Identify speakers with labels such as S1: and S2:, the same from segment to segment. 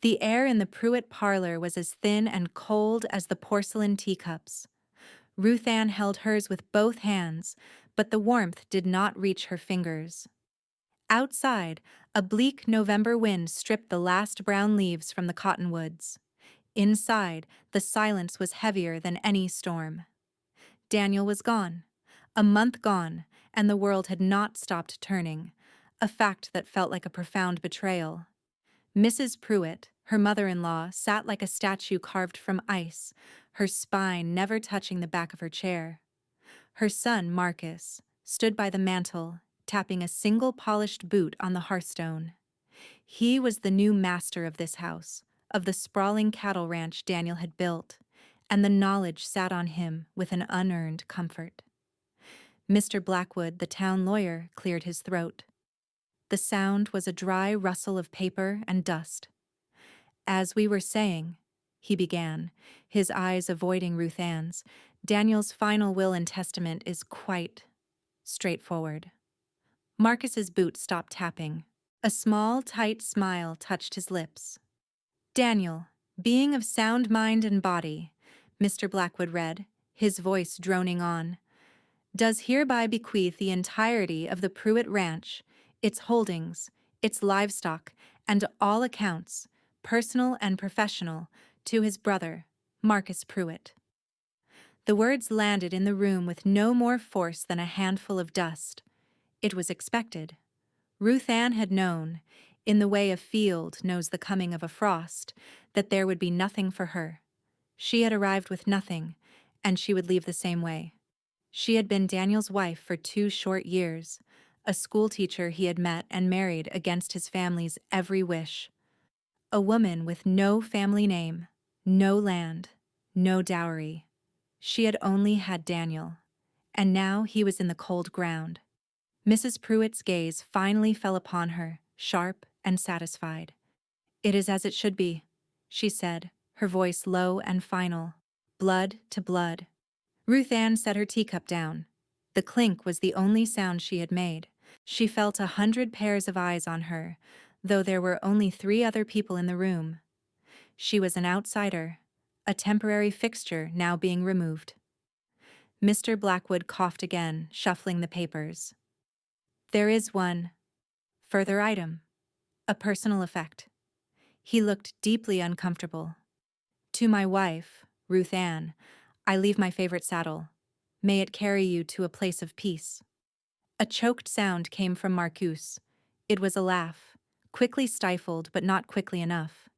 S1: The air in the Pruitt parlor was as thin and cold as the porcelain teacups. Ruth Ann held hers with both hands, but the warmth did not reach her fingers. Outside, a bleak November wind stripped the last brown leaves from the cottonwoods. Inside, the silence was heavier than any storm. Daniel was gone. A month gone, and the world had not stopped turning, a fact that felt like a profound betrayal. Mrs. Pruitt, her mother-in-law, sat like a statue carved from ice, her spine never touching the back of her chair. Her son, Marcus, stood by the mantel, tapping a single polished boot on the hearthstone. He was the new master of this house, of the sprawling cattle ranch Daniel had built, and the knowledge sat on him with an unearned comfort. Mr. Blackwood, the town lawyer, cleared his throat. The sound was a dry rustle of paper and dust. "As we were saying," he began, his eyes avoiding Ruth Ann's, "Daniel's final will and testament is quite straightforward." Marcus's boot stopped tapping. A small, tight smile touched his lips. "Daniel, being of sound mind and body," Mr. Blackwood read, his voice droning on, "does hereby bequeath the entirety of the Pruitt Ranch, its holdings, its livestock, and all accounts, personal and professional, to his brother, Marcus Pruitt." The words landed in the room with no more force than a handful of dust. It was expected. Ruth Ann had known, in the way a field knows the coming of a frost, that there would be nothing for her. She had arrived with nothing, and she would leave the same way. She had been Daniel's wife for 2 short years, a schoolteacher he had met and married against his family's every wish. A woman with no family name, no land, no dowry. She had only had Daniel, and now he was in the cold ground. Mrs. Pruitt's gaze finally fell upon her, sharp and satisfied. "It is as it should be," she said, her voice low and final. "Blood to blood." Ruth Ann set her teacup down. The clink was the only sound she had made. She felt 100 pairs of eyes on her, though there were only 3 other people in the room. She was an outsider, a temporary fixture now being removed. Mr. Blackwood coughed again, shuffling the papers. "There is one further item, a personal effect." He looked deeply uncomfortable. "To my wife, Ruth Ann, I leave my favorite saddle. May it carry you to a place of peace." A choked sound came from Marcus. It was a laugh, quickly stifled but not quickly enough.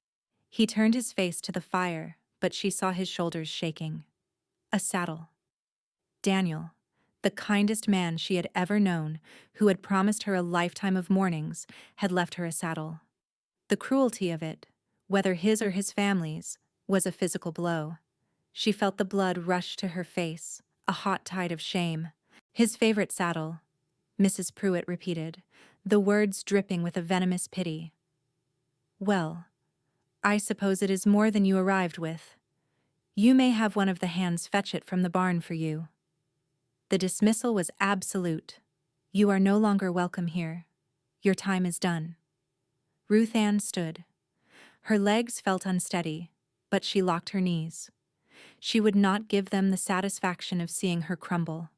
S1: He turned his face to the fire, but she saw his shoulders shaking. A saddle. Daniel, the kindest man she had ever known, who had promised her a lifetime of mornings, had left her a saddle. The cruelty of it, whether his or his family's, was a physical blow. She felt the blood rush to her face, a hot tide of shame. "His favorite saddle," Mrs. Pruitt repeated, the words dripping with a venomous pity. "Well, I suppose it is more than you arrived with. You may have one of the hands fetch it from the barn for you." The dismissal was absolute. "You are no longer welcome here. Your time is done." Ruth Ann stood. Her legs felt unsteady, but she locked her knees. She would not give them the satisfaction of seeing her crumble.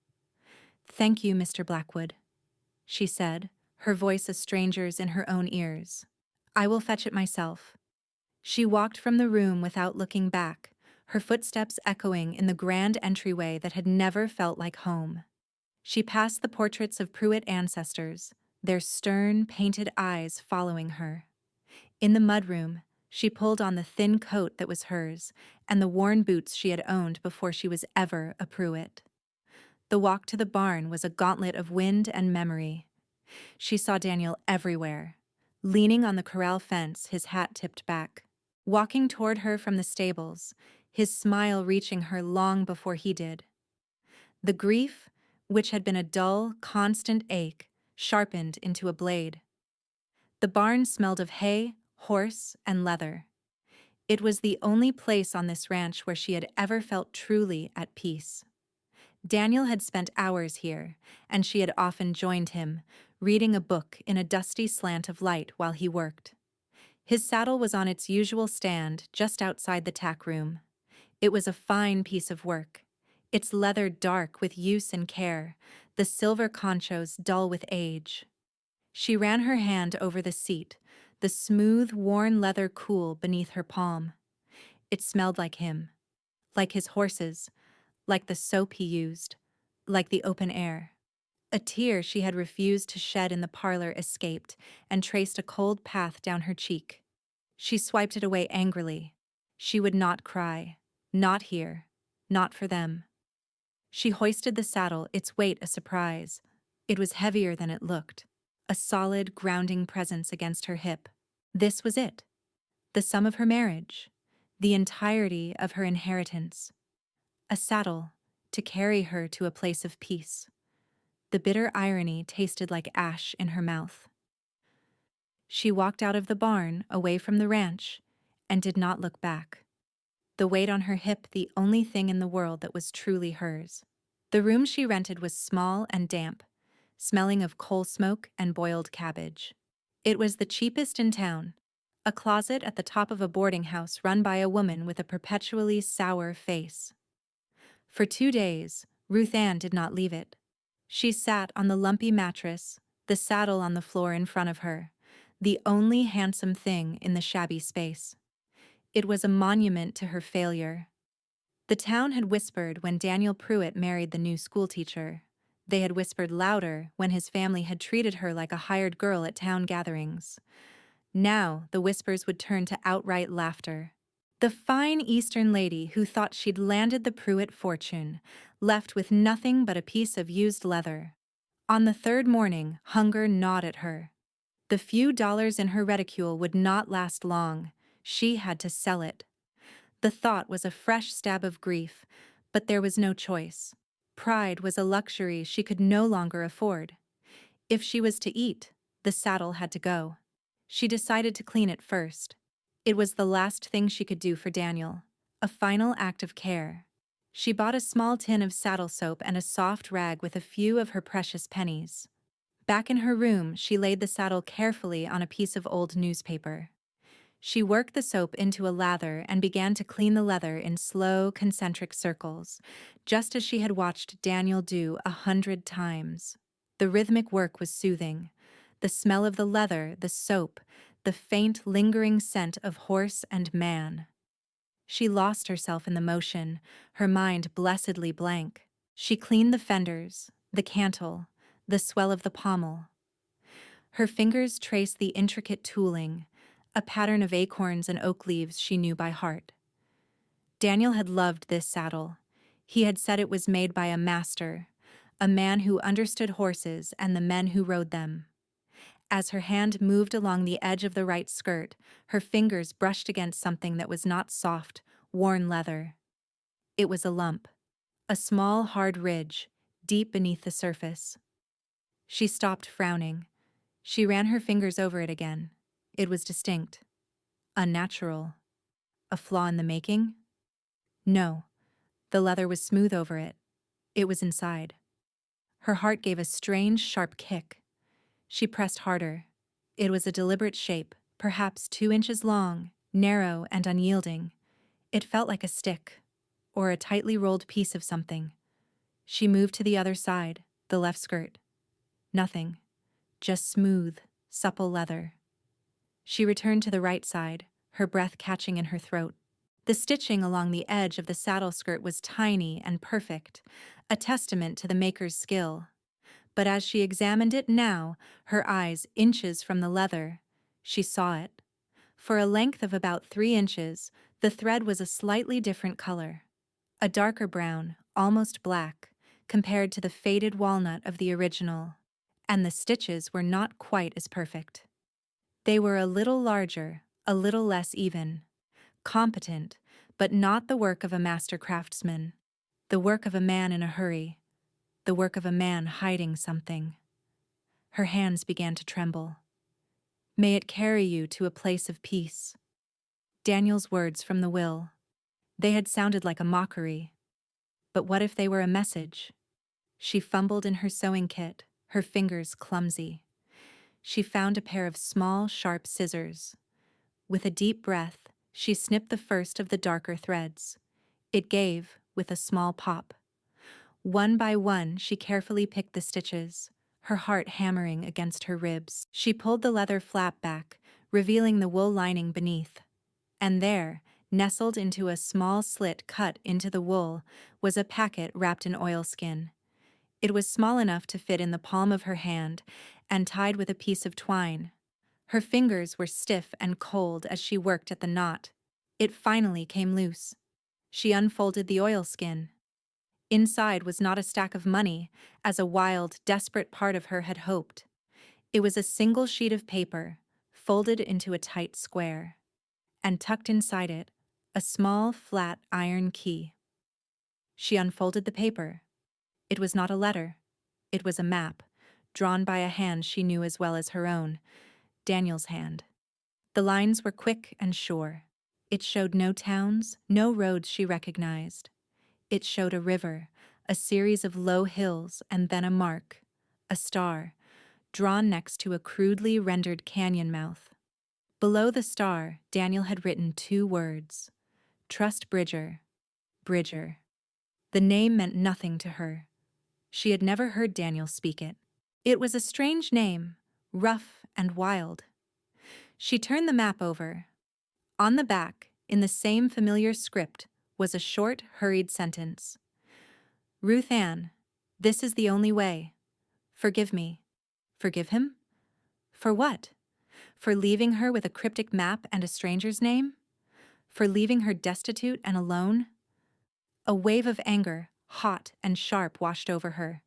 S1: "Thank you, Mr. Blackwood," she said, her voice a stranger's in her own ears. "I will fetch it myself." She walked from the room without looking back, her footsteps echoing in the grand entryway that had never felt like home. She passed the portraits of Pruitt ancestors, their stern, painted eyes following her. In the mudroom, she pulled on the thin coat that was hers and the worn boots she had owned before she was ever a Pruitt. The walk to the barn was a gauntlet of wind and memory. She saw Daniel everywhere, leaning on the corral fence, his hat tipped back, walking toward her from the stables, his smile reaching her long before he did. The grief, which had been a dull, constant ache, sharpened into a blade. The barn smelled of hay, horse, and leather. It was the only place on this ranch where she had ever felt truly at peace. Daniel had spent hours here, and she had often joined him, reading a book in a dusty slant of light while he worked. His saddle was on its usual stand just outside the tack room. It was a fine piece of work, its leather dark with use and care, the silver conchos dull with age. She ran her hand over the seat, the smooth, worn leather cool beneath her palm. It smelled like him, like his horses, like the soap he used, like the open air. A tear she had refused to shed in the parlor escaped and traced a cold path down her cheek. She swiped it away angrily. She would not cry. Not here. Not for them. She hoisted the saddle, its weight a surprise. It was heavier than it looked. A solid, grounding presence against her hip. This was it. The sum of her marriage. The entirety of her inheritance. A saddle to carry her to a place of peace. The bitter irony tasted like ash in her mouth. She walked out of the barn, away from the ranch, and did not look back. The weight on her hip the only thing in the world that was truly hers. The room she rented was small and damp, smelling of coal smoke and boiled cabbage. It was the cheapest in town, a closet at the top of a boarding house run by a woman with a perpetually sour face. For 2 days, Ruth Ann did not leave it. She sat on the lumpy mattress, the saddle on the floor in front of her, the only handsome thing in the shabby space. It was a monument to her failure. The town had whispered when Daniel Pruitt married the new schoolteacher. They had whispered louder when his family had treated her like a hired girl at town gatherings. Now the whispers would turn to outright laughter. The fine Eastern lady who thought she'd landed the Pruitt fortune, left with nothing but a piece of used leather. On the third morning, hunger gnawed at her. The few dollars in her reticule would not last long. She had to sell it. The thought was a fresh stab of grief, but there was no choice. Pride was a luxury she could no longer afford. If she was to eat, the saddle had to go. She decided to clean it first. It was the last thing she could do for Daniel, a final act of care. She bought a small tin of saddle soap and a soft rag with a few of her precious pennies. Back in her room, she laid the saddle carefully on a piece of old newspaper. She worked the soap into a lather and began to clean the leather in slow, concentric circles, just as she had watched Daniel do 100 times. The rhythmic work was soothing. The smell of the leather, the soap, the faint, lingering scent of horse and man. She lost herself in the motion, her mind blessedly blank. She cleaned the fenders, the cantle, the swell of the pommel. Her fingers traced the intricate tooling, a pattern of acorns and oak leaves she knew by heart. Daniel had loved this saddle. He had said it was made by a master, a man who understood horses and the men who rode them. As her hand moved along the edge of the right skirt, her fingers brushed against something that was not soft, worn leather. It was a lump, a small, hard ridge, deep beneath the surface. She stopped, frowning. She ran her fingers over it again. It was distinct. Unnatural. A flaw in the making? No. The leather was smooth over it. It was inside. Her heart gave a strange, sharp kick. She pressed harder. It was a deliberate shape, perhaps 2 inches long, narrow and unyielding. It felt like a stick, or a tightly rolled piece of something. She moved to the other side, the left skirt. Nothing. Just smooth, supple leather. She returned to the right side, her breath catching in her throat. The stitching along the edge of the saddle skirt was tiny and perfect, a testament to the maker's skill. But as she examined it now, her eyes inches from the leather, she saw it. For a length of about 3 inches, the thread was a slightly different color. A darker brown, almost black, compared to the faded walnut of the original. And the stitches were not quite as perfect. They were a little larger, a little less even. Competent, but not the work of a master craftsman. The work of a man in a hurry. The work of a man hiding something. Her hands began to tremble. May it carry you to a place of peace. Daniel's words from the will. They had sounded like a mockery. But what if they were a message? She fumbled in her sewing kit, her fingers clumsy. She found a pair of small, sharp scissors. With a deep breath, she snipped the first of the darker threads. It gave, with a small pop. One by one, she carefully picked the stitches, her heart hammering against her ribs. She pulled the leather flap back, revealing the wool lining beneath. And there, nestled into a small slit cut into the wool, was a packet wrapped in oilskin. It was small enough to fit in the palm of her hand and tied with a piece of twine. Her fingers were stiff and cold as she worked at the knot. It finally came loose. She unfolded the oilskin. Inside was not a stack of money, as a wild, desperate part of her had hoped. It was a single sheet of paper, folded into a tight square. And tucked inside it, a small, flat iron key. She unfolded the paper. It was not a letter. It was a map, drawn by a hand she knew as well as her own, Daniel's hand. The lines were quick and sure. It showed no towns, no roads she recognized. It showed a river, a series of low hills, and then a mark, a star, drawn next to a crudely rendered canyon mouth. Below the star, Daniel had written 2 words: Trust Bridger, Bridger. The name meant nothing to her. She had never heard Daniel speak it. It was a strange name, rough and wild. She turned the map over. On the back, in the same familiar script, was a short, hurried sentence. Ruth Ann, this is the only way. Forgive me. Forgive him? For what? For leaving her with a cryptic map and a stranger's name? For leaving her destitute and alone? A wave of anger, hot and sharp, washed over her.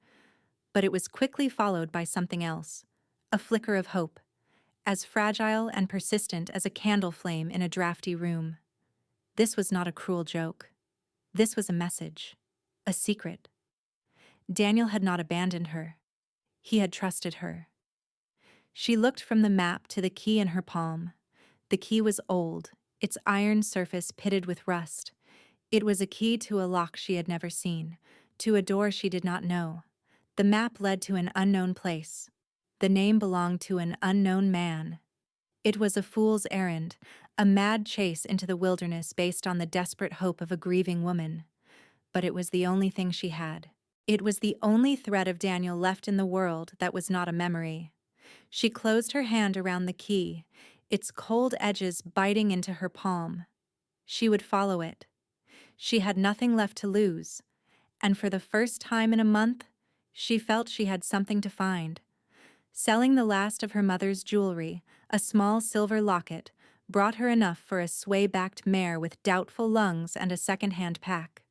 S1: But it was quickly followed by something else, a flicker of hope, as fragile and persistent as a candle flame in a drafty room. This was not a cruel joke. This was a message, a secret. Daniel had not abandoned her. He had trusted her. She looked from the map to the key in her palm. The key was old, its iron surface pitted with rust. It was a key to a lock she had never seen, to a door she did not know. The map led to an unknown place. The name belonged to an unknown man. It was a fool's errand, a mad chase into the wilderness based on the desperate hope of a grieving woman. But it was the only thing she had. It was the only thread of Daniel left in the world that was not a memory. She closed her hand around the key, its cold edges biting into her palm. She would follow it. She had nothing left to lose, and for the first time in a month, she felt she had something to find. Selling the last of her mother's jewelry, a small silver locket, brought her enough for a sway-backed mare with doubtful lungs and a second-hand pack.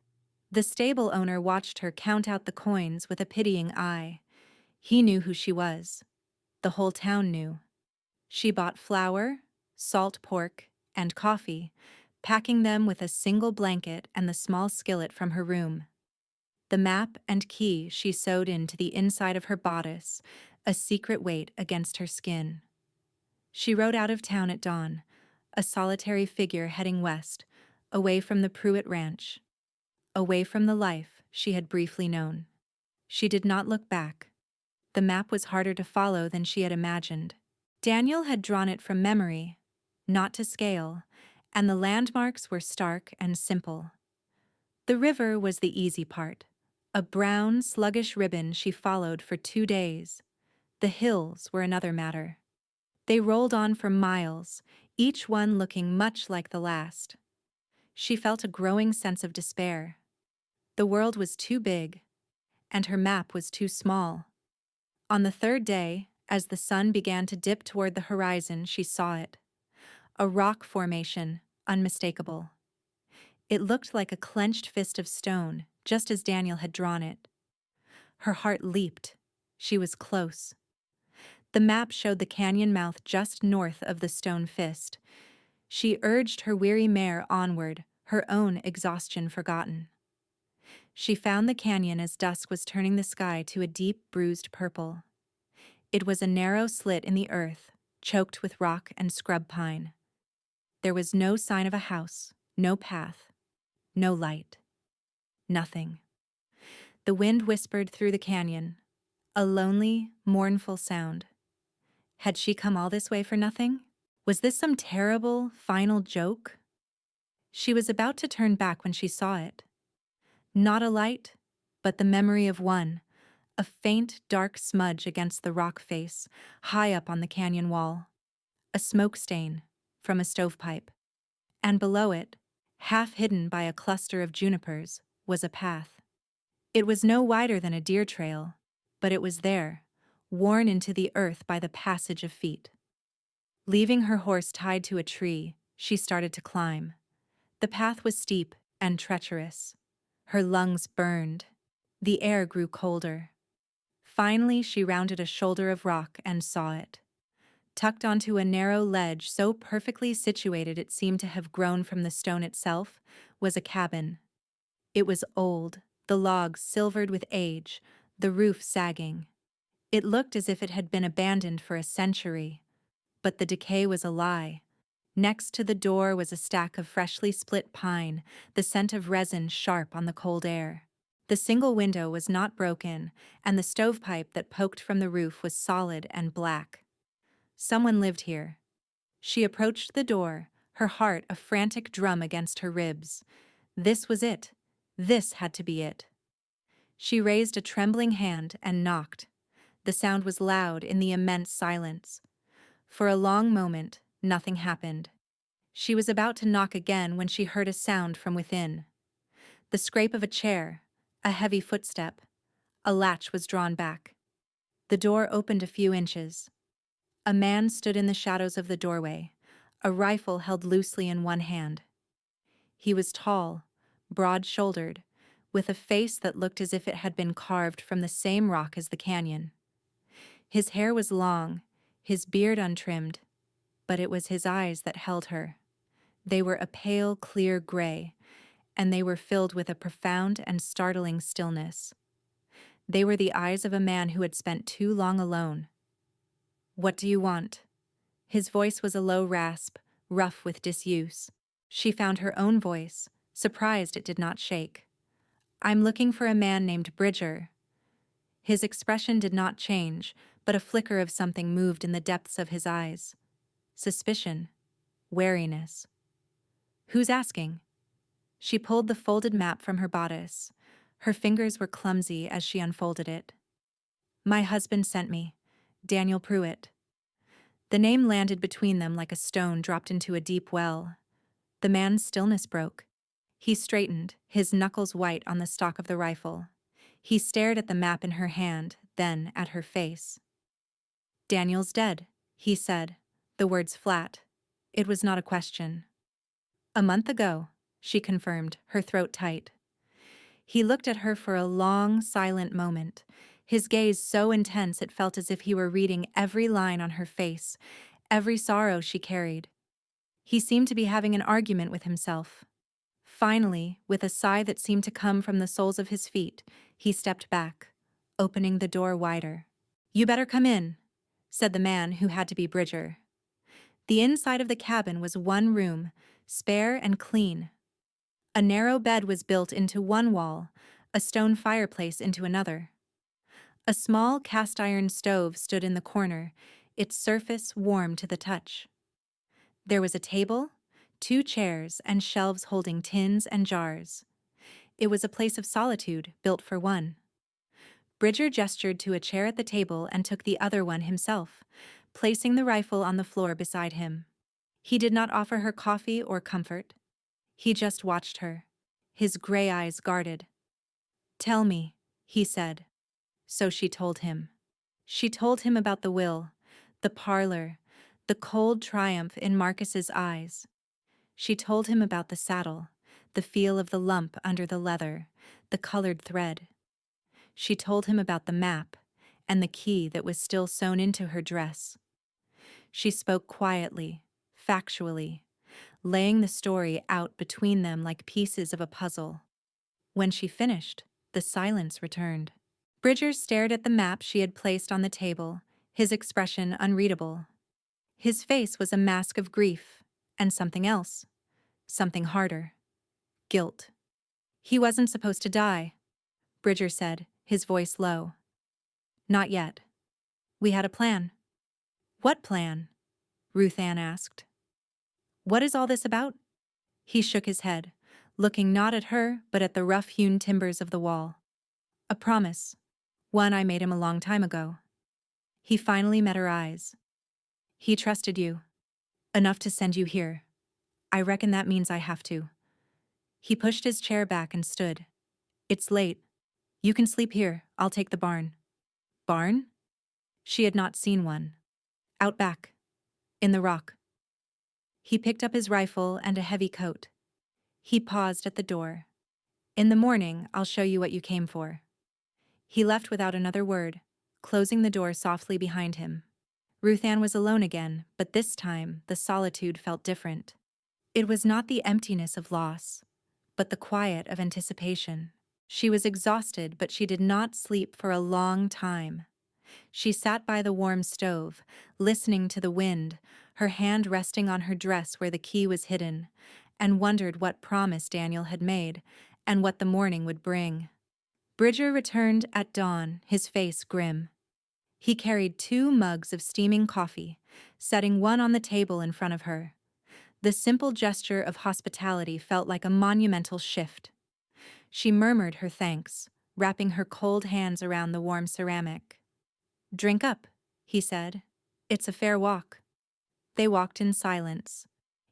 S1: The stable owner watched her count out the coins with a pitying eye. He knew who she was. The whole town knew. She bought flour, salt pork, and coffee, packing them with a single blanket and the small skillet from her room. The map and key she sewed into the inside of her bodice, a secret weight against her skin. She rode out of town at dawn, a solitary figure heading west, away from the Pruitt Ranch, away from the life she had briefly known. She did not look back. The map was harder to follow than she had imagined. Daniel had drawn it from memory, not to scale, and the landmarks were stark and simple. The river was the easy part, a brown, sluggish ribbon she followed for 2 days. The hills were another matter. They rolled on for miles, each one looking much like the last. She felt a growing sense of despair. The world was too big, and her map was too small. On the 3rd day, as the sun began to dip toward the horizon, she saw it. A rock formation, unmistakable. It looked like a clenched fist of stone, just as Daniel had drawn it. Her heart leaped. She was close. The map showed the canyon mouth just north of the stone fist. She urged her weary mare onward, her own exhaustion forgotten. She found the canyon as dusk was turning the sky to a deep, bruised purple. It was a narrow slit in the earth, choked with rock and scrub pine. There was no sign of a house, no path, no light. Nothing. The wind whispered through the canyon, a lonely, mournful sound. Had she come all this way for nothing? Was this some terrible, final joke? She was about to turn back when she saw it. Not a light, but the memory of one, a faint, dark smudge against the rock face, high up on the canyon wall. A smoke stain from a stovepipe. And below it, half hidden by a cluster of junipers, was a path. It was no wider than a deer trail, but it was there, worn into the earth by the passage of feet. Leaving her horse tied to a tree, she started to climb. The path was steep and treacherous. Her lungs burned. The air grew colder. Finally, she rounded a shoulder of rock and saw it. Tucked onto a narrow ledge so perfectly situated it seemed to have grown from the stone itself, was a cabin. It was old, the logs silvered with age, the roof sagging. It looked as if it had been abandoned for a century. But the decay was a lie. Next to the door was a stack of freshly split pine, the scent of resin sharp on the cold air. The single window was not broken, and the stovepipe that poked from the roof was solid and black. Someone lived here. She approached the door, her heart a frantic drum against her ribs. This was it. This had to be it. She raised a trembling hand and knocked. The sound was loud in the immense silence. For a long moment, nothing happened. She was about to knock again when she heard a sound from within. The scrape of a chair, a heavy footstep. A latch was drawn back. The door opened a few inches. A man stood in the shadows of the doorway, a rifle held loosely in one hand. He was tall, broad-shouldered, with a face that looked as if it had been carved from the same rock as the canyon. His hair was long, his beard untrimmed, but it was his eyes that held her. They were a pale, clear gray, and they were filled with a profound and startling stillness. They were the eyes of a man who had spent too long alone. "What do you want?" His voice was a low rasp, rough with disuse. She found her own voice, surprised it did not shake. "I'm looking for a man named Bridger." His expression did not change, but a flicker of something moved in the depths of his eyes. Suspicion. Wariness. "Who's asking?" She pulled the folded map from her bodice. Her fingers were clumsy as she unfolded it. "My husband sent me. Daniel Pruitt." The name landed between them like a stone dropped into a deep well. The man's stillness broke. He straightened, his knuckles white on the stock of the rifle. He stared at the map in her hand, then at her face. "Daniel's dead," he said, the words flat. It was not a question. "A month ago," she confirmed, her throat tight. He looked at her for a long, silent moment, his gaze so intense it felt as if he were reading every line on her face, every sorrow she carried. He seemed to be having an argument with himself. Finally, with a sigh that seemed to come from the soles of his feet, he stepped back, opening the door wider. "You better come in," said the man who had to be Bridger. The inside of the cabin was one room, spare and clean. A narrow bed was built into one wall, a stone fireplace into another. A small cast-iron stove stood in the corner, its surface warm to the touch. There was a table, 2 chairs, and shelves holding tins and jars. It was a place of solitude, built for one. Bridger gestured to a chair at the table and took the other one himself, placing the rifle on the floor beside him. He did not offer her coffee or comfort. He just watched her, his gray eyes guarded. "Tell me," he said. So she told him. She told him about the will, the parlor, the cold triumph in Marcus's eyes. She told him about the saddle, the feel of the lump under the leather, the colored thread. She told him about the map and the key that was still sewn into her dress. She spoke quietly, factually, laying the story out between them like pieces of a puzzle. When she finished, the silence returned. Bridger stared at the map she had placed on the table, his expression unreadable. His face was a mask of grief, and something else, something harder. Guilt. "He wasn't supposed to die," Bridger said, his voice low. "Not yet. We had a plan." "What plan?" Ruth Ann asked. What is all this about? He shook his head, looking not at her but at the rough-hewn timbers of the wall. A promise. One I made him a long time ago. He finally met her eyes. He trusted you. Enough to send you here. I reckon that means I have to. He pushed his chair back and stood. It's late. You can sleep here, I'll take the barn. Barn? She had not seen one. Out back. In the rock. He picked up his rifle and a heavy coat. He paused at the door. In the morning, I'll show you what you came for. He left without another word, closing the door softly behind him. Ruth Ann was alone again, but this time the solitude felt different. It was not the emptiness of loss, but the quiet of anticipation. She was exhausted, but she did not sleep for a long time. She sat by the warm stove, listening to the wind, her hand resting on her dress where the key was hidden, and wondered what promise Daniel had made and what the morning would bring. Bridger returned at dawn, his face grim. He carried 2 mugs of steaming coffee, setting one on the table in front of her. The simple gesture of hospitality felt like a monumental shift. She murmured her thanks, wrapping her cold hands around the warm ceramic. Drink up, he said. It's a fair walk. They walked in silence.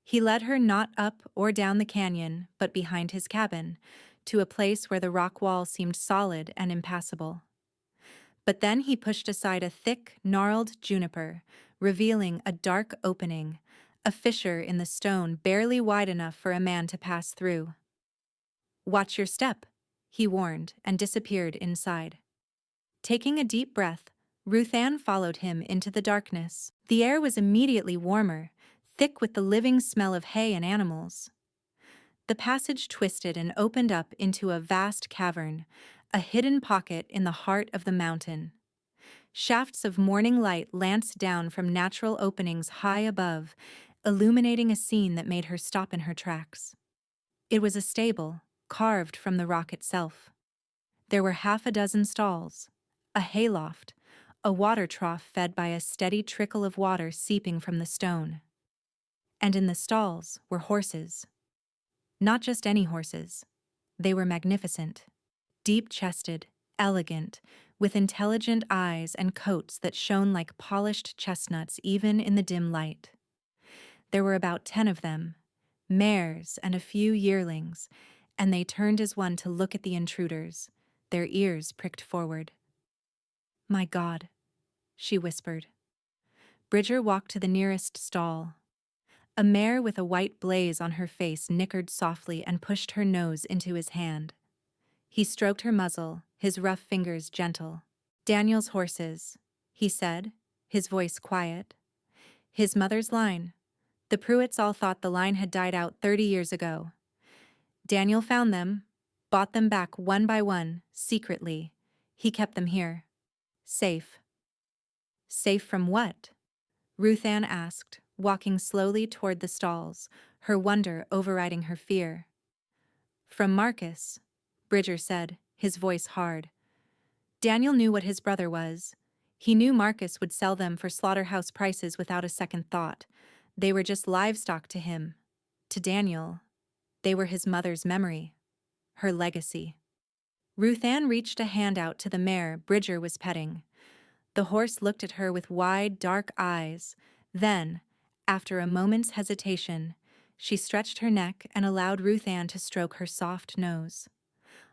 S1: He led her not up or down the canyon, but behind his cabin, to a place where the rock wall seemed solid and impassable. But then he pushed aside a thick, gnarled juniper, revealing a dark opening, a fissure in the stone barely wide enough for a man to pass through. Watch your step, he warned, and disappeared inside. Taking a deep breath, Ruth Ann followed him into the darkness. The air was immediately warmer, thick with the living smell of hay and animals. The passage twisted and opened up into a vast cavern, a hidden pocket in the heart of the mountain. Shafts of morning light lanced down from natural openings high above, illuminating a scene that made her stop in her tracks. It was a stable, carved from the rock itself. There were 6 stalls, a hayloft, a water trough fed by a steady trickle of water seeping from the stone. And in the stalls were horses. Not just any horses. They were magnificent. Deep-chested, elegant, with intelligent eyes and coats that shone like polished chestnuts even in the dim light. There were about 10 of them, mares and a few yearlings, and they turned as one to look at the intruders, their ears pricked forward. My God, she whispered. Bridger walked to the nearest stall. A mare with a white blaze on her face nickered softly and pushed her nose into his hand. He stroked her muzzle, his rough fingers gentle. Daniel's horses, he said, his voice quiet. His mother's line. The Pruitts all thought the line had died out 30 years ago. Daniel found them, bought them back one by one, secretly. He kept them here. Safe. Safe from what? Ruth Ann asked, walking slowly toward the stalls, her wonder overriding her fear. From Marcus, Bridger said, his voice hard. Daniel knew what his brother was. He knew Marcus would sell them for slaughterhouse prices without a second thought. They were just livestock to him. To Daniel, they were his mother's memory, her legacy. Ruth Ann reached a hand out to the mare Bridger was petting. The horse looked at her with wide, dark eyes. Then, after a moment's hesitation, she stretched her neck and allowed Ruth Ann to stroke her soft nose.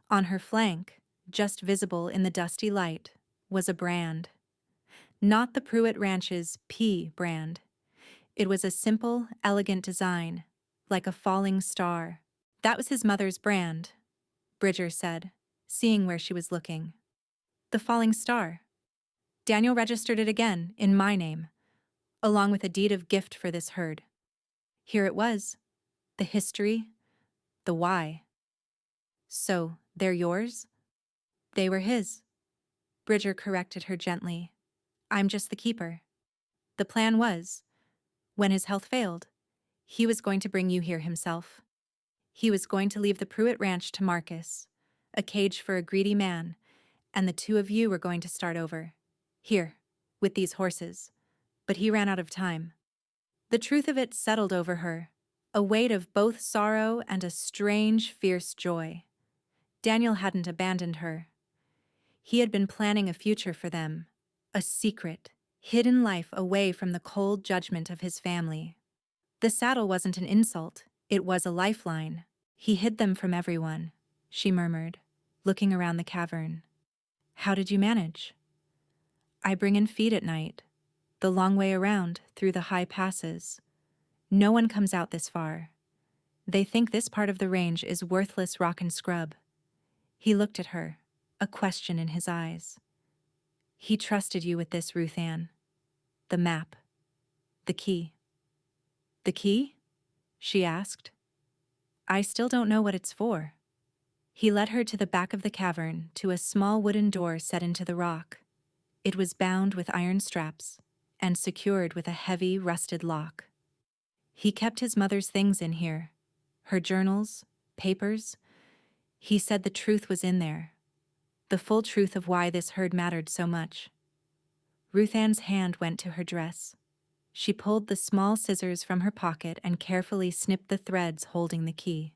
S1: On her flank, just visible in the dusty light, was a brand. Not the Pruitt Ranch's P brand. It was a simple, elegant design, like a falling star. That was his mother's brand, Bridger said, seeing where she was looking. The falling star. Daniel registered it again, in my name, along with a deed of gift for this herd. Here it was. The history, the why. So, they're yours? They were his. Bridger corrected her gently. I'm just the keeper. The plan was, when his health failed, he was going to bring you here himself. He was going to leave the Pruitt Ranch to Marcus, a cage for a greedy man, and the 2 of you were going to start over. Here, with these horses. But he ran out of time. The truth of it settled over her, a weight of both sorrow and a strange, fierce joy. Daniel hadn't abandoned her. He had been planning a future for them, a secret, hidden life away from the cold judgment of his family. The saddle wasn't an insult, it was a lifeline. He hid them from everyone, she murmured, looking around the cavern. How did you manage? I bring in feed at night, the long way around, through the high passes. No one comes out this far. They think this part of the range is worthless rock and scrub. He looked at her, a question in his eyes. He trusted you with this, Ruth Ann. The map. The key. The key? She asked. I still don't know what it's for. He led her to the back of the cavern, to a small wooden door set into the rock. It was bound with iron straps and secured with a heavy, rusted lock. He kept his mother's things in here, her journals, papers. He said the truth was in there, the full truth of why this herd mattered so much. Ruth Ann's hand went to her dress. She pulled the small scissors from her pocket and carefully snipped the threads holding the key.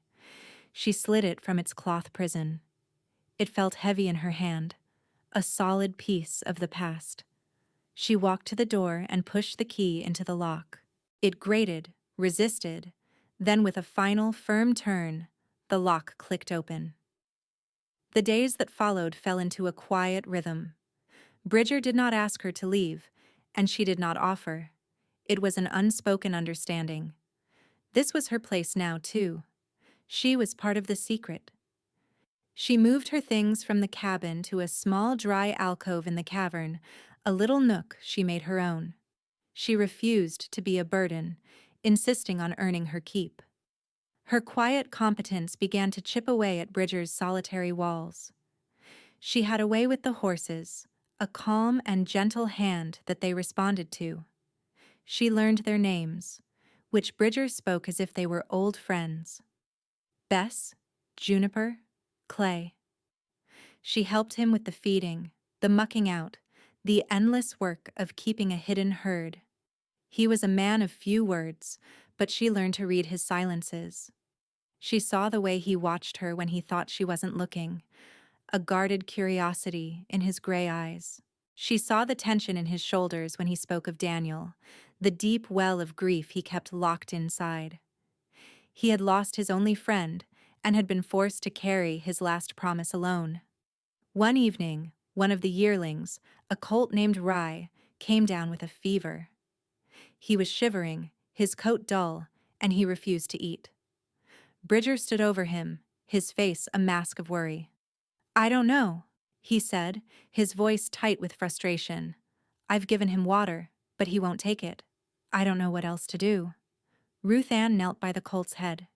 S1: She slid it from its cloth prison. It felt heavy in her hand, a solid piece of the past. She walked to the door and pushed the key into the lock. It grated, resisted, then with a final, firm turn, the lock clicked open. The days that followed fell into a quiet rhythm. Bridger did not ask her to leave, and she did not offer. It was an unspoken understanding. This was her place now, too. She was part of the secret. She moved her things from the cabin to a small dry alcove in the cavern, a little nook she made her own. She refused to be a burden, insisting on earning her keep. Her quiet competence began to chip away at Bridger's solitary walls. She had a way with the horses, a calm and gentle hand that they responded to. She learned their names, which Bridger spoke as if they were old friends. Bess, Juniper, Clay. She helped him with the feeding, the mucking out, the endless work of keeping a hidden herd. He was a man of few words, but she learned to read his silences. She saw the way he watched her when he thought she wasn't looking, a guarded curiosity in his gray eyes. She saw the tension in his shoulders when he spoke of Daniel, the deep well of grief he kept locked inside. He had lost his only friend and had been forced to carry his last promise alone. One evening, one of the yearlings, a colt named Rye, came down with a fever. He was shivering, his coat dull, and he refused to eat. Bridger stood over him, his face a mask of worry. I don't know, he said, his voice tight with frustration. I've given him water, but he won't take it. I don't know what else to do. Ruth Ann knelt by the colt's head.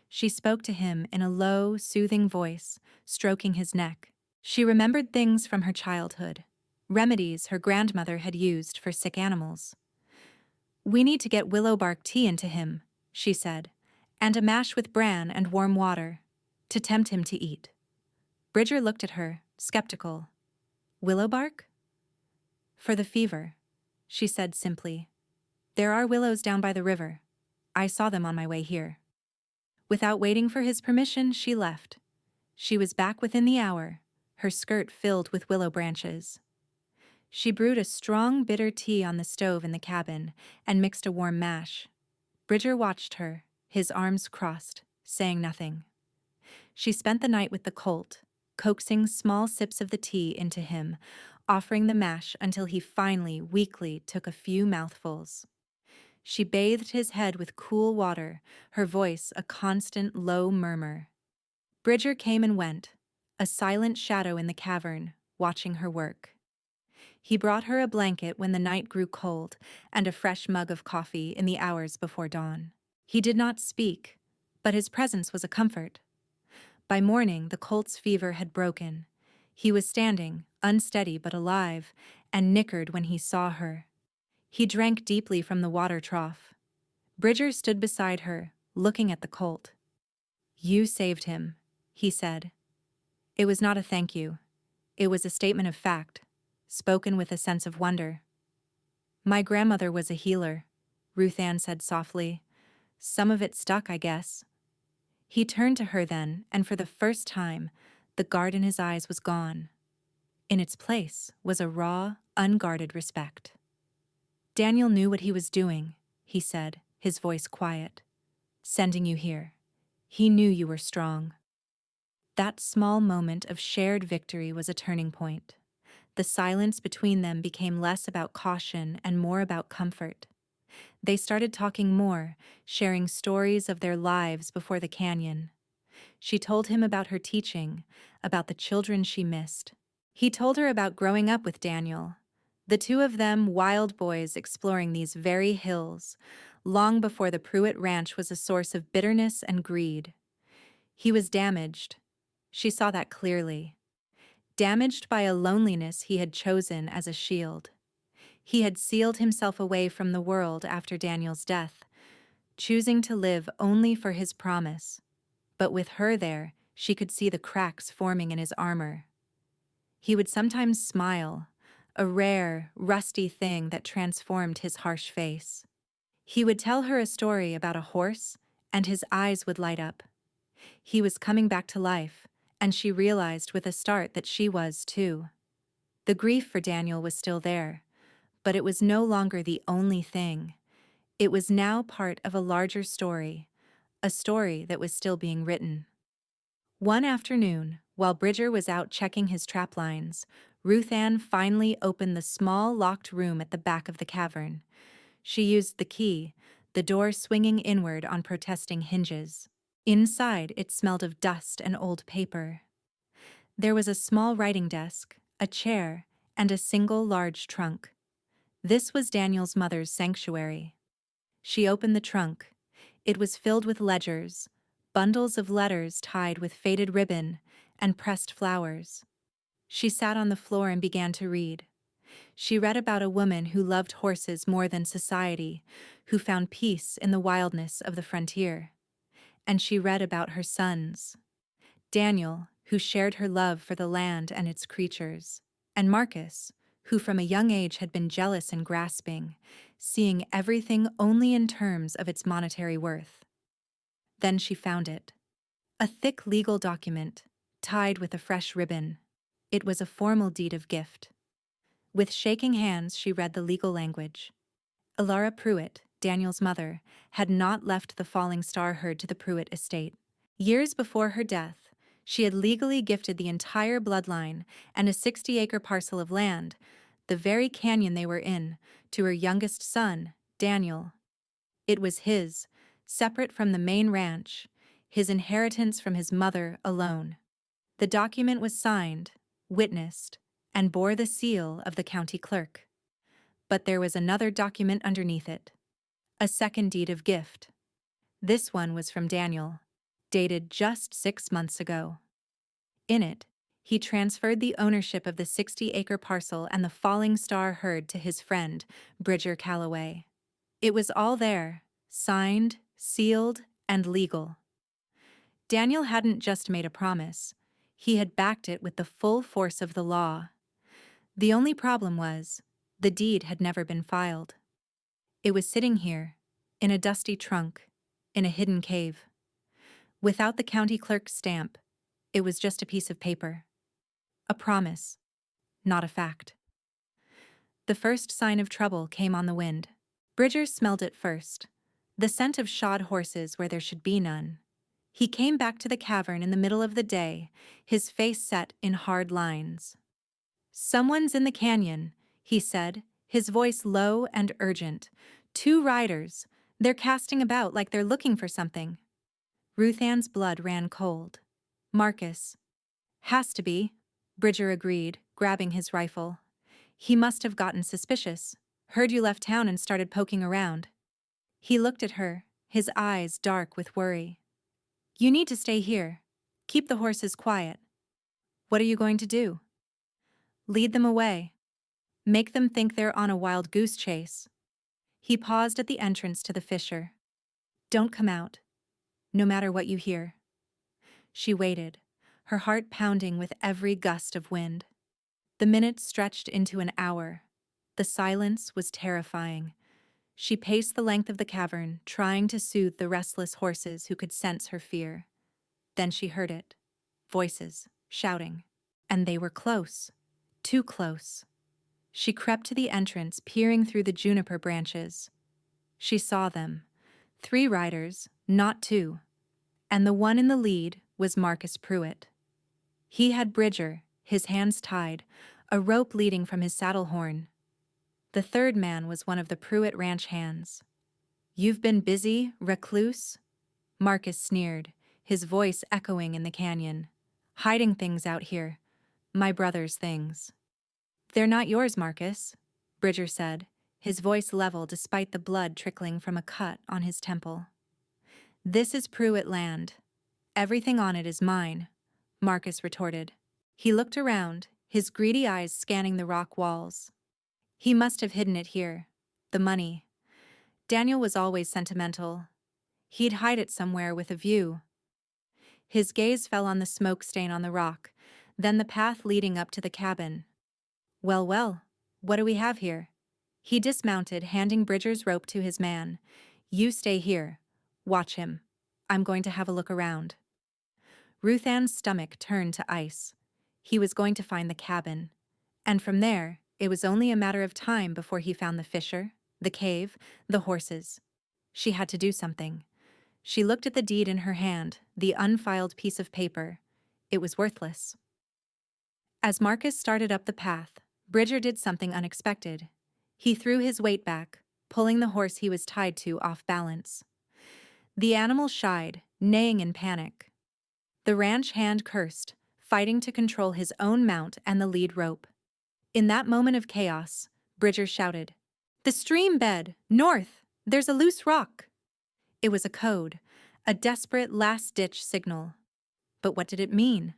S1: She spoke to him in a low, soothing voice, stroking his neck. She remembered things from her childhood, remedies her grandmother had used for sick animals. We need to get willow bark tea into him, she said, and a mash with bran and warm water, to tempt him to eat. Bridger looked at her, skeptical. Willow bark? For the fever, she said simply. There are willows down by the river. I saw them on my way here. Without waiting for his permission, she left. She was back within the hour, her skirt filled with willow branches. She brewed a strong, bitter tea on the stove in the cabin and mixed a warm mash. Bridger watched her, his arms crossed, saying nothing. She spent the night with the colt, coaxing small sips of the tea into him, offering the mash until he finally, weakly, took a few mouthfuls. She bathed his head with cool water, her voice a constant low murmur. Bridger came and went, a silent shadow in the cavern, watching her work. He brought her a blanket when the night grew cold and a fresh mug of coffee in the hours before dawn. He did not speak, but his presence was a comfort. By morning, the colt's fever had broken. He was standing, unsteady but alive, and nickered when he saw her. He drank deeply from the water trough. Bridger stood beside her, looking at the colt. You saved him, he said. It was not a thank you. It was a statement of fact, spoken with a sense of wonder. My grandmother was a healer, Ruth Ann said softly. Some of it stuck, I guess. He turned to her then, and for the first time, the guard in his eyes was gone. In its place was a raw, unguarded respect. Daniel knew what he was doing, he said, his voice quiet. Sending you here. He knew you were strong. That small moment of shared victory was a turning point. The silence between them became less about caution and more about comfort. They started talking more, sharing stories of their lives before the canyon. She told him about her teaching, about the children she missed. He told her about growing up with Daniel. The two of them, wild boys exploring these very hills, long before the Pruitt Ranch was a source of bitterness and greed. He was damaged. She saw that clearly. Damaged by a loneliness he had chosen as a shield. He had sealed himself away from the world after Daniel's death, choosing to live only for his promise. But with her there, she could see the cracks forming in his armor. He would sometimes smile, a rare, rusty thing that transformed his harsh face. He would tell her a story about a horse, and his eyes would light up. He was coming back to life, and she realized with a start that she was too. The grief for Daniel was still there, but it was no longer the only thing. It was now part of a larger story, a story that was still being written. One afternoon, while Bridger was out checking his trap lines, Ruth Ann finally opened the small locked room at the back of the cavern. She used the key, the door swinging inward on protesting hinges. Inside, it smelled of dust and old paper. There was a small writing desk, a chair, and a single large trunk. This was Daniel's mother's sanctuary. She opened the trunk. It was filled with ledgers, bundles of letters tied with faded ribbon and pressed flowers. She sat on the floor and began to read. She read about a woman who loved horses more than society, who found peace in the wildness of the frontier. And she read about her sons. Daniel, who shared her love for the land and its creatures, and Marcus, who from a young age had been jealous and grasping, seeing everything only in terms of its monetary worth. Then she found it. A thick legal document, tied with a fresh ribbon. It was a formal deed of gift. With shaking hands, she read the legal language. Elara Pruitt, Daniel's mother, had not left the Falling Star herd to the Pruitt estate. Years before her death, she had legally gifted the entire bloodline and a 60-acre parcel of land, the very canyon they were in, to her youngest son, Daniel. It was his, separate from the main ranch, his inheritance from his mother alone. The document was signed, witnessed, and bore the seal of the county clerk. But there was another document underneath it. A second deed of gift. This one was from Daniel, dated just 6 months ago. In it, he transferred the ownership of the 60-acre parcel and the Falling Star herd to his friend, Bridger Calloway. It was all there, signed, sealed, and legal. Daniel hadn't just made a promise. He had backed it with the full force of the law. The only problem was, the deed had never been filed. It was sitting here, in a dusty trunk, in a hidden cave. Without the county clerk's stamp, it was just a piece of paper. A promise, not a fact. The first sign of trouble came on the wind. Bridger smelled it first, the scent of shod horses where there should be none. He came back to the cavern in the middle of the day, his face set in hard lines. "Someone's in the canyon," he said, his voice low and urgent. "2 riders. They're casting about like they're looking for something." Ruth Ann's blood ran cold. "Marcus." "Has to be," Bridger agreed, grabbing his rifle. "He must have gotten suspicious. Heard you left town and started poking around." He looked at her, his eyes dark with worry. "You need to stay here. Keep the horses quiet." "What are you going to do?" "Lead them away. Make them think they're on a wild goose chase." He paused at the entrance to the fissure. "Don't come out, no matter what you hear." She waited, her heart pounding with every gust of wind. The minutes stretched into an hour. The silence was terrifying. She paced the length of the cavern, trying to soothe the restless horses who could sense her fear. Then she heard it. Voices, shouting. And they were close. Too close. She crept to the entrance, peering through the juniper branches. She saw them. 3 riders, not 2. And the one in the lead was Marcus Pruitt. He had Bridger, his hands tied, a rope leading from his saddle horn. The 3rd man was one of the Pruitt ranch hands. "You've been busy, recluse?" Marcus sneered, his voice echoing in the canyon. "Hiding things out here. My brother's things." "They're not yours, Marcus," Bridger said, his voice level despite the blood trickling from a cut on his temple. "This is Pruitt land. Everything on it is mine," Marcus retorted. He looked around, his greedy eyes scanning the rock walls. He must have hidden it here. The money. Daniel was always sentimental. He'd hide it somewhere with a view. His gaze fell on the smoke stain on the rock, then the path leading up to the cabin. "Well, well, what do we have here?" He dismounted, handing Bridger's rope to his man. "You stay here. Watch him. I'm going to have a look around." Ruth Ann's stomach turned to ice. He was going to find the cabin. And from there, it was only a matter of time before he found the fisher, the cave, the horses. She had to do something. She looked at the deed in her hand, the unfiled piece of paper. It was worthless. As Marcus started up the path, Bridger did something unexpected. He threw his weight back, pulling the horse he was tied to off balance. The animal shied, neighing in panic. The ranch hand cursed, fighting to control his own mount and the lead rope. In that moment of chaos, Bridger shouted, "The stream bed! North! There's a loose rock!" It was a code, a desperate last-ditch signal. But what did it mean?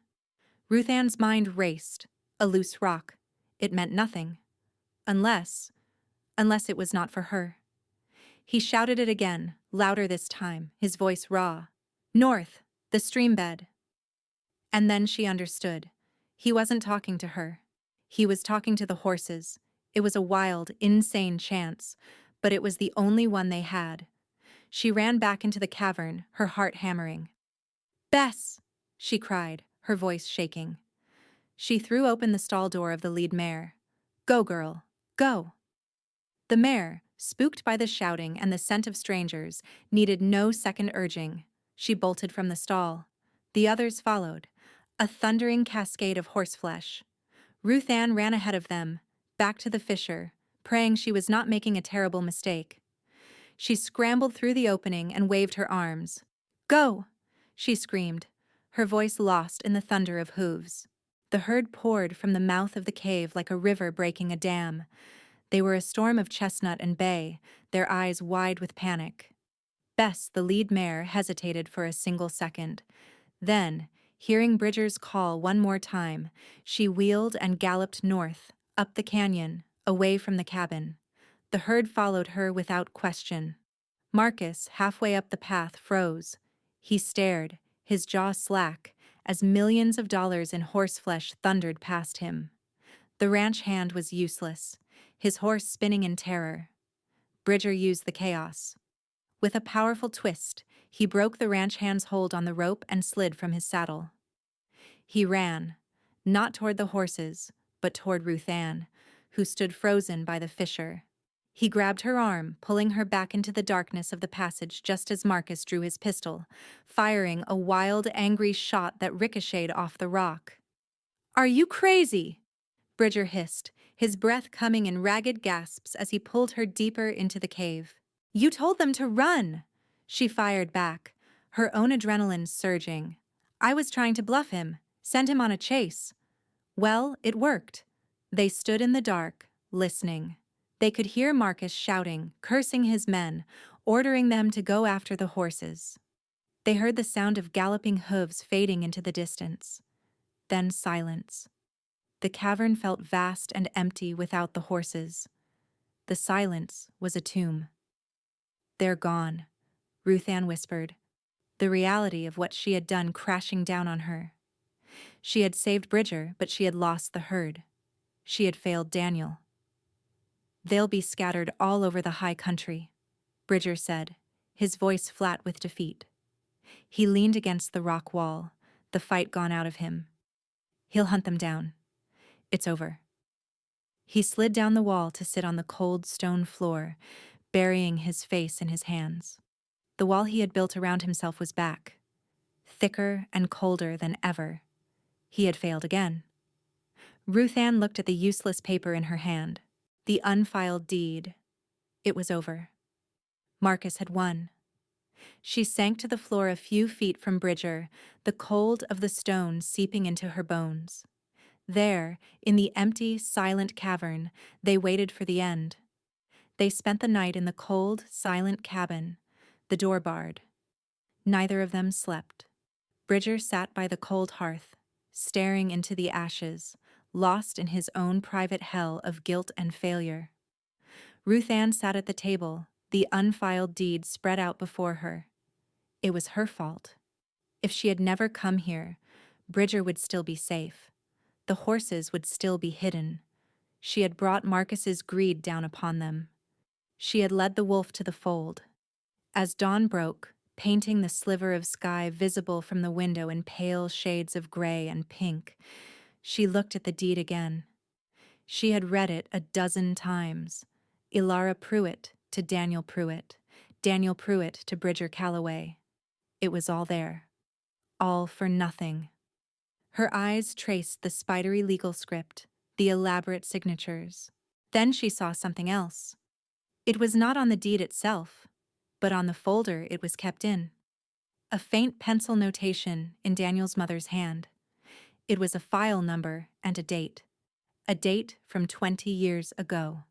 S1: Ruth Ann's mind raced. A loose rock. It meant nothing. Unless it was not for her. He shouted it again, louder this time, his voice raw. "North! The stream bed!" And then she understood. He wasn't talking to her. He was talking to the horses. It was a wild, insane chance, but it was the only one they had. She ran back into the cavern, her heart hammering. "Bess!" she cried, her voice shaking. She threw open the stall door of the lead mare. "Go, girl, go!" The mare, spooked by the shouting and the scent of strangers, needed no second urging. She bolted from the stall. The others followed, a thundering cascade of horseflesh. Ruth Ann ran ahead of them, back to the fisher, praying she was not making a terrible mistake. She scrambled through the opening and waved her arms. "Go!" she screamed, her voice lost in the thunder of hooves. The herd poured from the mouth of the cave like a river breaking a dam. They were a storm of chestnut and bay, their eyes wide with panic. Bess, the lead mare, hesitated for a single second. Then, hearing Bridger's call one more time, she wheeled and galloped north, up the canyon, away from the cabin. The herd followed her without question. Marcus, halfway up the path, froze. He stared, his jaw slack, as millions of dollars in horseflesh thundered past him. The ranch hand was useless, his horse spinning in terror. Bridger used the chaos. With a powerful twist, he broke the ranch hand's hold on the rope and slid from his saddle. He ran, not toward the horses, but toward Ruth Ann, who stood frozen by the fisher. He grabbed her arm, pulling her back into the darkness of the passage just as Marcus drew his pistol, firing a wild, angry shot that ricocheted off the rock. "Are you crazy?" Bridger hissed, his breath coming in ragged gasps as he pulled her deeper into the cave. "You told them to run!" She fired back, her own adrenaline surging. "I was trying to bluff him, send him on a chase." Well, it worked. They stood in the dark, listening. They could hear Marcus shouting, cursing his men, ordering them to go after the horses. They heard the sound of galloping hooves fading into the distance. Then silence. The cavern felt vast and empty without the horses. The silence was a tomb. "They're gone," Ruth Ann whispered, the reality of what she had done crashing down on her. She had saved Bridger, but she had lost the herd. She had failed Daniel. They'll be scattered all over the high country, Bridger said, his voice flat with defeat. He leaned against the rock wall, the fight gone out of him. He'll hunt them down. It's over. He slid down the wall to sit on the cold stone floor, burying his face in his hands. The wall he had built around himself was back, thicker and colder than ever. He had failed again. Ruth Ann looked at the useless paper in her hand, the unfiled deed. It was over. Marcus had won. She sank to the floor a few feet from Bridger, the cold of the stone seeping into her bones. There, in the empty, silent cavern, they waited for the end. They spent the night in the cold, silent cabin, the door barred. Neither of them slept. Bridger sat by the cold hearth, staring into the ashes, lost in his own private hell of guilt and failure. Ruth Ann sat at the table, the unfiled deed spread out before her. It was her fault. If she had never come here, Bridger would still be safe. The horses would still be hidden. She had brought Marcus's greed down upon them. She had led the wolf to the fold. As dawn broke, painting the sliver of sky visible from the window in pale shades of gray and pink, she looked at the deed again. She had read it 12 times. Elara Pruitt to Daniel Pruitt, Daniel Pruitt to Bridger Calloway. It was all there. All for nothing. Her eyes traced the spidery legal script, the elaborate signatures. Then she saw something else. It was not on the deed itself, but on the folder it was kept in. A faint pencil notation in Daniel's mother's hand. It was a file number and a date from 20 years ago.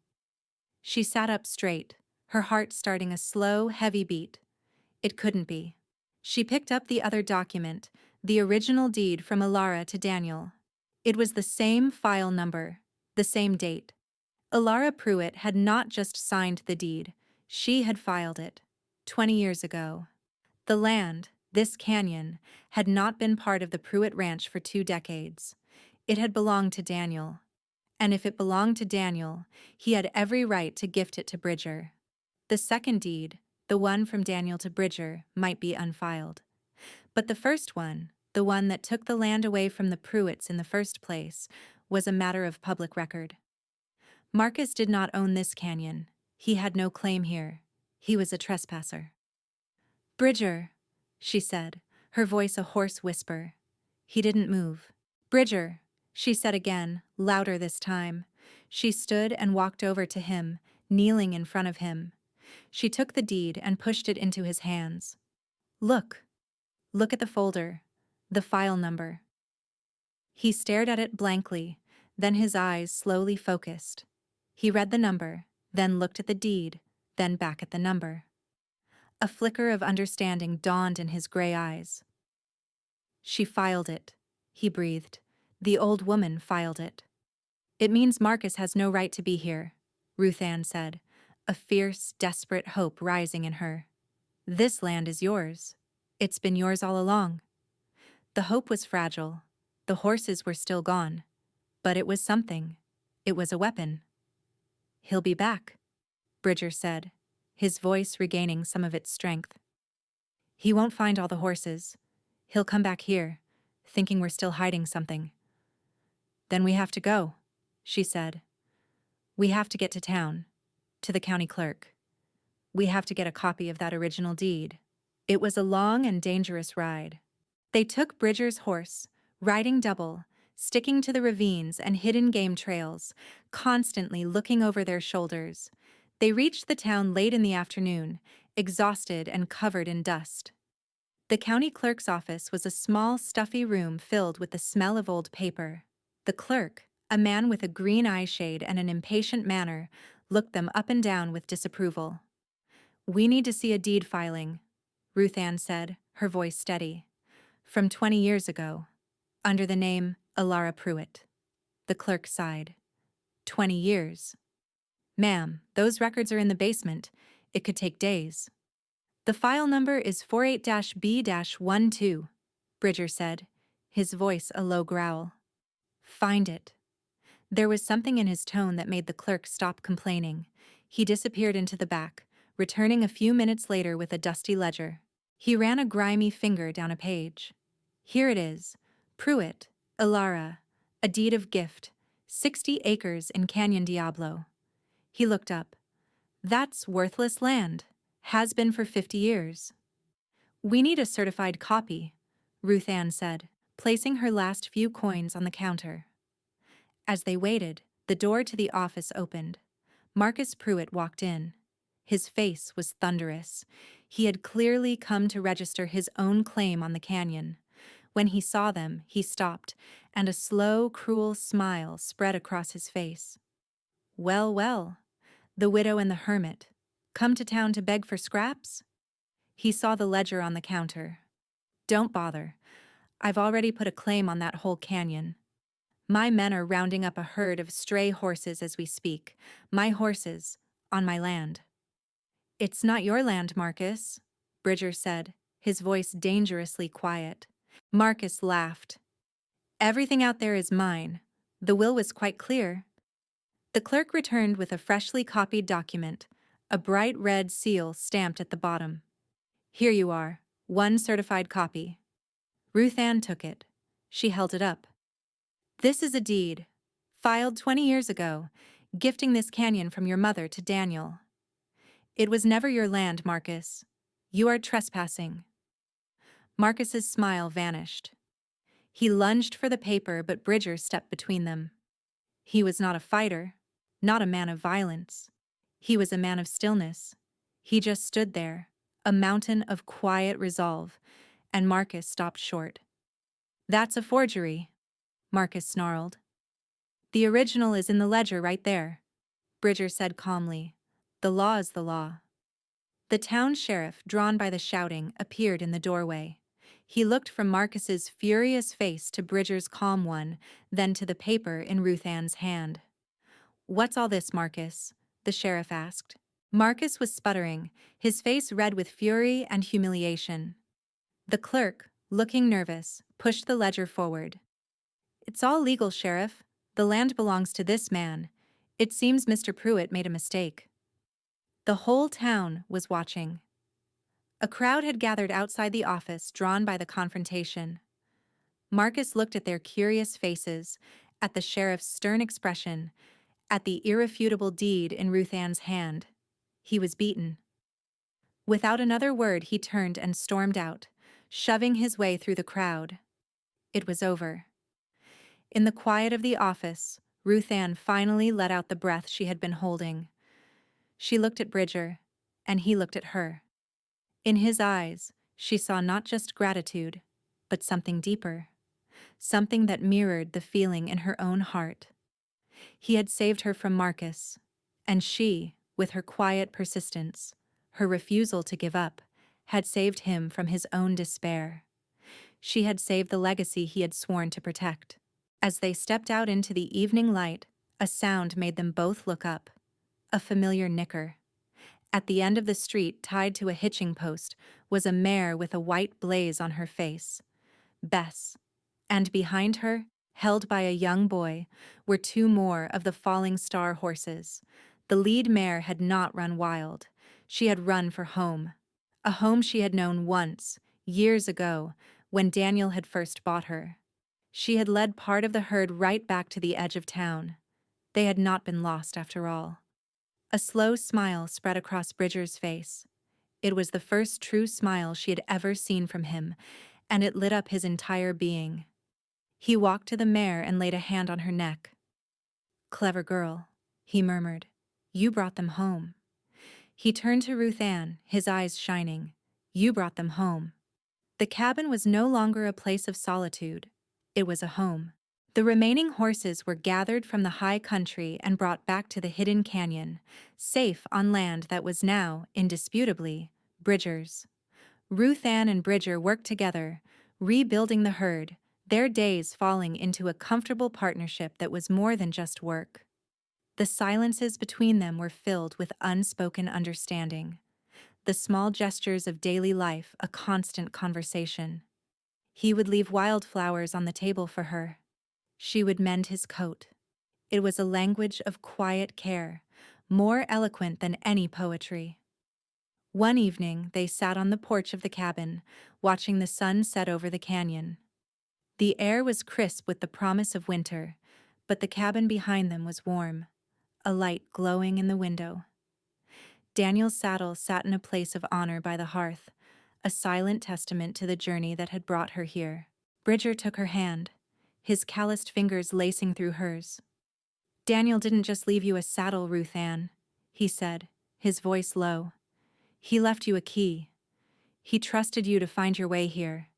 S1: She sat up straight, her heart starting a slow, heavy beat. It couldn't be. She picked up the other document, the original deed from Elara to Daniel. It was the same file number, the same date. Elara Pruitt had not just signed the deed, she had filed it, 20 years ago. The land, this canyon, had not been part of the Pruitt ranch for 2 decades. It had belonged to Daniel. And if it belonged to Daniel, he had every right to gift it to Bridger. The second deed, the one from Daniel to Bridger, might be unfiled. But the first one, the one that took the land away from the Pruitts in the first place, was a matter of public record. Marcus did not own this canyon. He had no claim here. He was a trespasser. "Bridger," she said, her voice a hoarse whisper. He didn't move. "Bridger," she said again, louder this time. She stood and walked over to him, kneeling in front of him. She took the deed and pushed it into his hands. Look at the folder, the file number." He stared at it blankly, then his eyes slowly focused. He read the number, then looked at the deed, then back at the number. A flicker of understanding dawned in his gray eyes. "She filed it," he breathed. "The old woman filed it." "It means Marcus has no right to be here," Ruth Ann said, a fierce, desperate hope rising in her. "This land is yours. It's been yours all along." The hope was fragile. The horses were still gone. But it was something. It was a weapon. "He'll be back," Bridger said, his voice regaining some of its strength. "He won't find all the horses. He'll come back here, thinking we're still hiding something." "Then we have to go," she said. "We have to get to town, to the county clerk. We have to get a copy of that original deed." It was a long and dangerous ride. They took Bridger's horse, riding double, sticking to the ravines and hidden game trails, constantly looking over their shoulders. They reached the town late in the afternoon, exhausted and covered in dust. The county clerk's office was a small, stuffy room filled with the smell of old paper. The clerk, a man with a green eye shade and an impatient manner, looked them up and down with disapproval. "We need to see a deed filing," Ruth Ann said, her voice steady. "From 20 years ago, under the name Elara Pruitt." The clerk sighed. 20 years. "Ma'am, those records are in the basement. It could take days." "The file number is 48-B-12, Bridger said, his voice a low growl. "Find it." There was something in his tone that made the clerk stop complaining. He disappeared into the back, returning a few minutes later with a dusty ledger. He ran a grimy finger down a page. Here it is. Pruitt, Ilara, a deed of gift, 60 acres in Canyon Diablo. He looked up. That's worthless land. Has been for 50 years. We need a certified copy, Ruth Ann said, placing her last few coins on the counter. As they waited, the door to the office opened. Marcus Pruitt walked in. His face was thunderous. He had clearly come to register his own claim on the canyon. When he saw them, he stopped, and a slow, cruel smile spread across his face. Well, well, the widow and the hermit. Come to town to beg for scraps? He saw the ledger on the counter. Don't bother. I've already put a claim on that whole canyon. My men are rounding up a herd of stray horses as we speak. My horses, on my land. It's not your land, Marcus, Bridger said, his voice dangerously quiet. Marcus laughed. Everything out there is mine. The will was quite clear. The clerk returned with a freshly copied document, a bright red seal stamped at the bottom. Here you are, one certified copy. Ruth Ann took it. She held it up. This is a deed, filed 20 years ago, gifting this canyon from your mother to Daniel. It was never your land, Marcus. You are trespassing. Marcus's smile vanished. He lunged for the paper, but Bridger stepped between them. He was not a fighter, not a man of violence. He was a man of stillness. He just stood there, a mountain of quiet resolve, and Marcus stopped short. That's a forgery, Marcus snarled. The original is in the ledger right there, Bridger said calmly. The law is the law. The town sheriff, drawn by the shouting, appeared in the doorway. He looked from Marcus's furious face to Bridger's calm one, then to the paper in Ruth Ann's hand. What's all this, Marcus? The sheriff asked. Marcus was sputtering, his face red with fury and humiliation. The clerk, looking nervous, pushed the ledger forward. It's all legal, Sheriff. The land belongs to this man. It seems Mr. Pruitt made a mistake. The whole town was watching. A crowd had gathered outside the office, drawn by the confrontation. Marcus looked at their curious faces, at the sheriff's stern expression, at the irrefutable deed in Ruth Ann's hand. He was beaten. Without another word, he turned and stormed out, shoving his way through the crowd. It was over. In the quiet of the office, Ruth Ann finally let out the breath she had been holding. She looked at Bridger, and he looked at her. In his eyes, she saw not just gratitude, but something deeper, something that mirrored the feeling in her own heart. He had saved her from Marcus, and she, with her quiet persistence, her refusal to give up, had saved him from his own despair. She had saved the legacy he had sworn to protect. As they stepped out into the evening light, a sound made them both look up. A familiar nicker. At the end of the street, tied to a hitching post, was a mare with a white blaze on her face. Bess. And behind her, held by a young boy, were two more of the Falling Star horses. The lead mare had not run wild. She had run for home. A home she had known once, years ago, when Daniel had first bought her. She had led part of the herd right back to the edge of town. They had not been lost after all. A slow smile spread across Bridger's face. It was the first true smile she had ever seen from him, and it lit up his entire being. He walked to the mare and laid a hand on her neck. "Clever girl," he murmured. "You brought them home." He turned to Ruth Ann, his eyes shining. "You brought them home." The cabin was no longer a place of solitude. It was a home. The remaining horses were gathered from the high country and brought back to the hidden canyon, safe on land that was now, indisputably, Bridger's. Ruth Ann and Bridger worked together, rebuilding the herd, their days falling into a comfortable partnership that was more than just work. The silences between them were filled with unspoken understanding. The small gestures of daily life a constant conversation. He would leave wildflowers on the table for her. She would mend his coat. It was a language of quiet care, more eloquent than any poetry. One evening, they sat on the porch of the cabin, watching the sun set over the canyon. The air was crisp with the promise of winter, but the cabin behind them was warm, a light glowing in the window. Daniel's saddle sat in a place of honor by the hearth, a silent testament to the journey that had brought her here. Bridger took her hand, his calloused fingers lacing through hers. "Daniel didn't just leave you a saddle, Ruth Ann," he said, his voice low. "He left you a key. He trusted you to find your way here.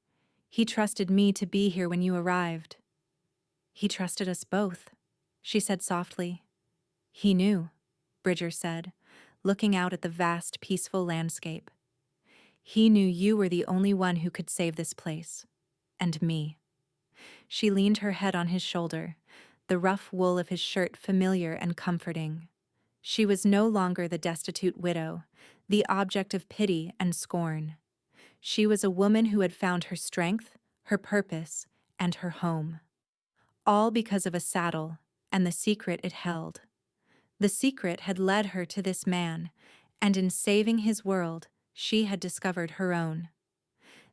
S1: He trusted me to be here when you arrived." "He trusted us both," she said softly. "He knew," Bridger said, looking out at the vast, peaceful landscape. "He knew you were the only one who could save this place. And me." She leaned her head on his shoulder, the rough wool of his shirt familiar and comforting. She was no longer the destitute widow, the object of pity and scorn. She was a woman who had found her strength, her purpose, and her home. All because of a saddle and the secret it held. The secret had led her to this man, and in saving his world, she had discovered her own.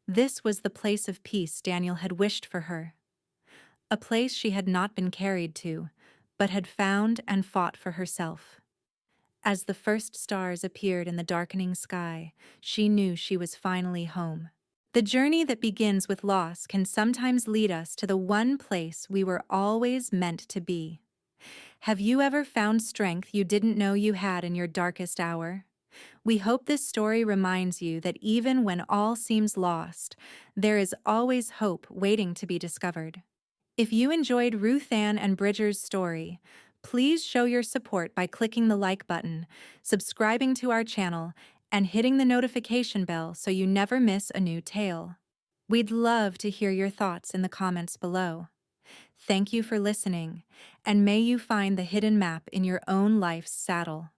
S1: This was the place of peace Daniel had wished for her. A place she had not been carried to, but had found and fought for herself. As the first stars appeared in the darkening sky, she knew she was finally home. The journey that begins with loss can sometimes lead us to the one place we were always meant to be. Have you ever found strength you didn't know you had in your darkest hour? We hope this story reminds you that even when all seems lost, there is always hope waiting to be discovered. If you enjoyed Ruth Ann and Bridger's story, please show your support by clicking the like button, subscribing to our channel, and hitting the notification bell so you never miss a new tale. We'd love to hear your thoughts in the comments below. Thank you for listening, and may you find the hidden map in your own life's saddle.